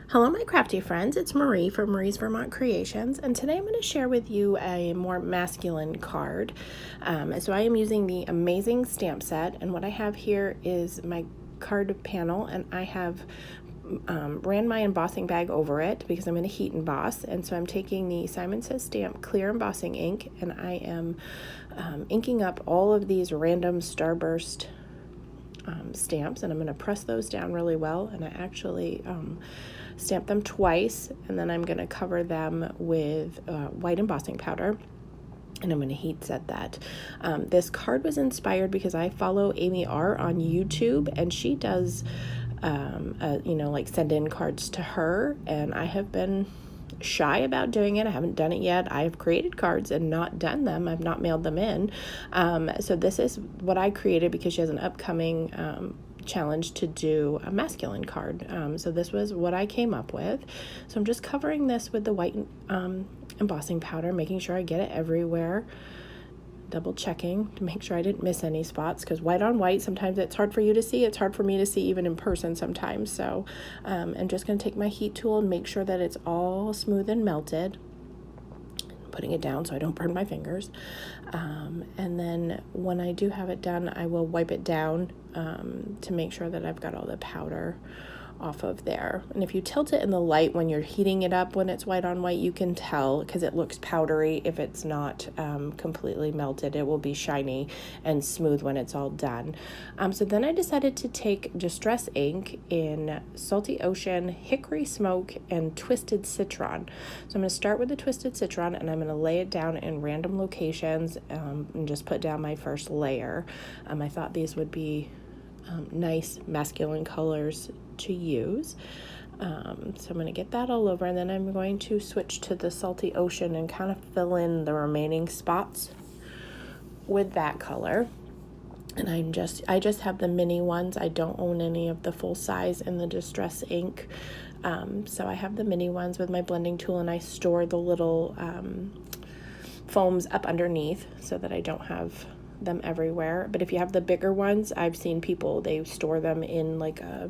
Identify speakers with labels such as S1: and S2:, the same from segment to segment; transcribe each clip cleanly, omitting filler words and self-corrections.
S1: Hello, my crafty friends. It's Marie from Marie's Vermont Creations, and today I'm going to share with you a more masculine card. So I am using the Amazing stamp set, and what I have here is my card panel, and I have ran my embossing bag over it because I'm going to heat emboss, and so I'm taking the Simon Says Stamp clear embossing ink, and I am inking up all of these random starburst stamps, and I'm going to press those down really well, and I actually stamp them twice, and then I'm going to cover them with white embossing powder, and I'm going to heat set that. This card was inspired because I follow Amy R on YouTube, and she does like send in cards to her, and I have been shy about doing it. I haven't done it yet. I've created cards and not done them. I've not mailed them in. So this is what I created because she has an upcoming challenge to do a masculine card. So this was what I came up with. So I'm just covering this with the white embossing powder, making sure I get it everywhere. Double checking to make sure I didn't miss any spots, because white on white, sometimes it's hard for you to see. It's hard for me to see even in person sometimes. So I'm just going to take my heat tool and make sure that it's all smooth and melted. Putting it down so I don't burn my fingers. And then when I do have it done, I will wipe it down to make sure that I've got all the powder off of there. And if you tilt it in the light when you're heating it up, when it's white on white, you can tell because it looks powdery. If it's not completely melted, it will be shiny and smooth when it's all done. So then I decided to take Distress ink in Salty Ocean, Hickory Smoke, and Twisted Citron. So I'm going to start with the Twisted Citron, and I'm going to lay it down in random locations and just put down my first layer. I thought these would be nice masculine colors to use. So I'm going to get that all over, and then I'm going to switch to the Salty Ocean and kind of fill in the remaining spots with that color. And I just have the mini ones. I don't own any of the full size in the Distress ink. So I have the mini ones with my blending tool, and I store the little foams up underneath so that I don't have them everywhere. But if you have the bigger ones, I've seen people, they store them in like a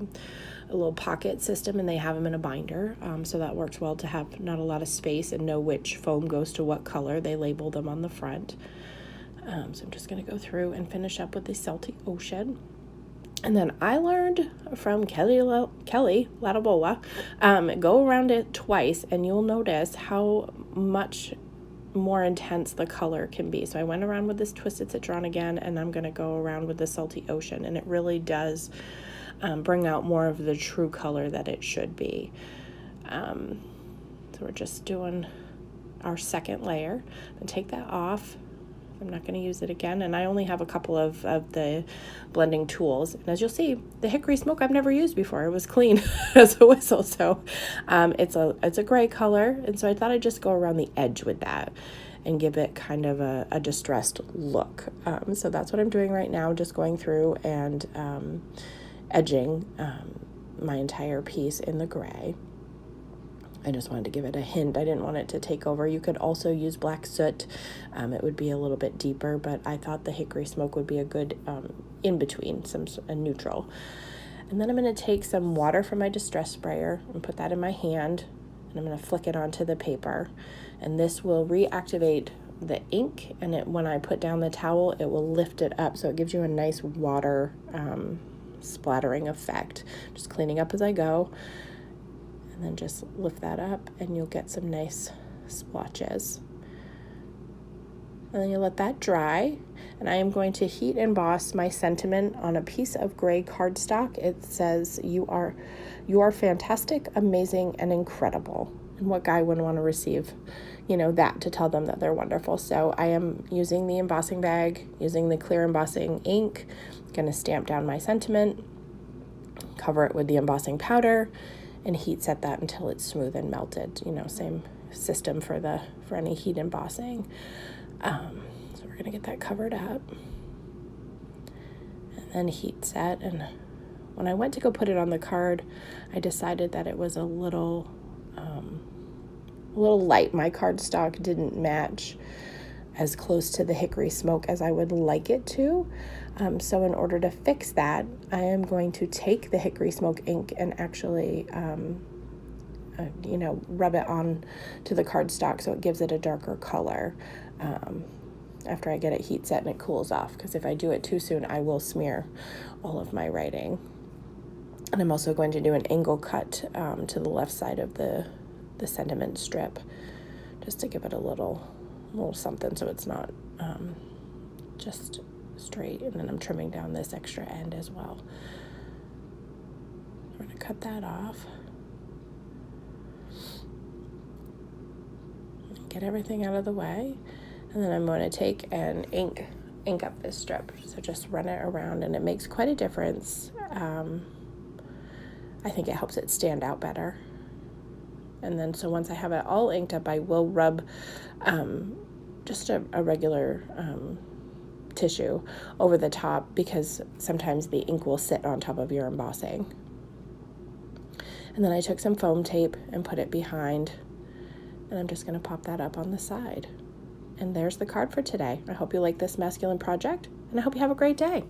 S1: little pocket system, and they have them in a binder. So that works well to have not a lot of space and know which foam goes to what color. They label them on the front. So I'm just going to go through and finish up with the Salty Ocean. And then I learned from Kelly Latabola, go around it twice and you'll notice how much more intense the color can be. So I went around with this Twisted Citron again, and I'm going to go around with the Salty Ocean, and it really does bring out more of the true color that it should be. So we're just doing our second layer. And take that off. I'm not going to use it again, and I only have a couple of the blending tools. And as you'll see, the Hickory Smoke I've never used before. It was clean as a whistle, so it's a gray color, and so I thought I'd just go around the edge with that and give it kind of a distressed look. So that's what I'm doing right now, just going through and edging my entire piece in the gray. I just wanted to give it a hint. I didn't want it to take over. You could also use black soot. It would be a little bit deeper, but I thought the Hickory Smoke would be a good in-between, a neutral. And then I'm going to take some water from my Distress sprayer and put that in my hand, and I'm going to flick it onto the paper. And this will reactivate the ink, and when I put down the towel, it will lift it up, so it gives you a nice water splattering effect. Just cleaning up as I go. And then just lift that up, and you'll get some nice splotches. And then you let that dry, and I am going to heat emboss my sentiment on a piece of gray cardstock. It says, you are fantastic, amazing, and incredible. And what guy wouldn't want to receive, that to tell them that they're wonderful? So I am using the embossing bag, using the clear embossing ink, going to stamp down my sentiment, cover it with the embossing powder, and heat set that until it's smooth and melted. Same system for any heat embossing. So we're gonna get that covered up and then heat set. And when I went to go put it on the card, I decided that it was a little light. My cardstock didn't match as close to the Hickory Smoke as I would like it to. So in order to fix that, I am going to take the Hickory Smoke ink and actually rub it on to the cardstock so it gives it a darker color after I get it heat set and it cools off, because if I do it too soon, I will smear all of my writing. And I'm also going to do an angle cut to the left side of the sentiment strip, just to give it a little something so it's not just straight. And then I'm trimming down this extra end as well. I'm going to cut that off. Get everything out of the way. And then I'm going to take and ink up this strip. So just run it around, and it makes quite a difference. I think it helps it stand out better. And then so once I have it all inked up, I will rub just a regular tissue over the top, because sometimes the ink will sit on top of your embossing. And then I took some foam tape and put it behind, and I'm just going to pop that up on the side. And there's the card for today. I hope you like this masculine project, and I hope you have a great day.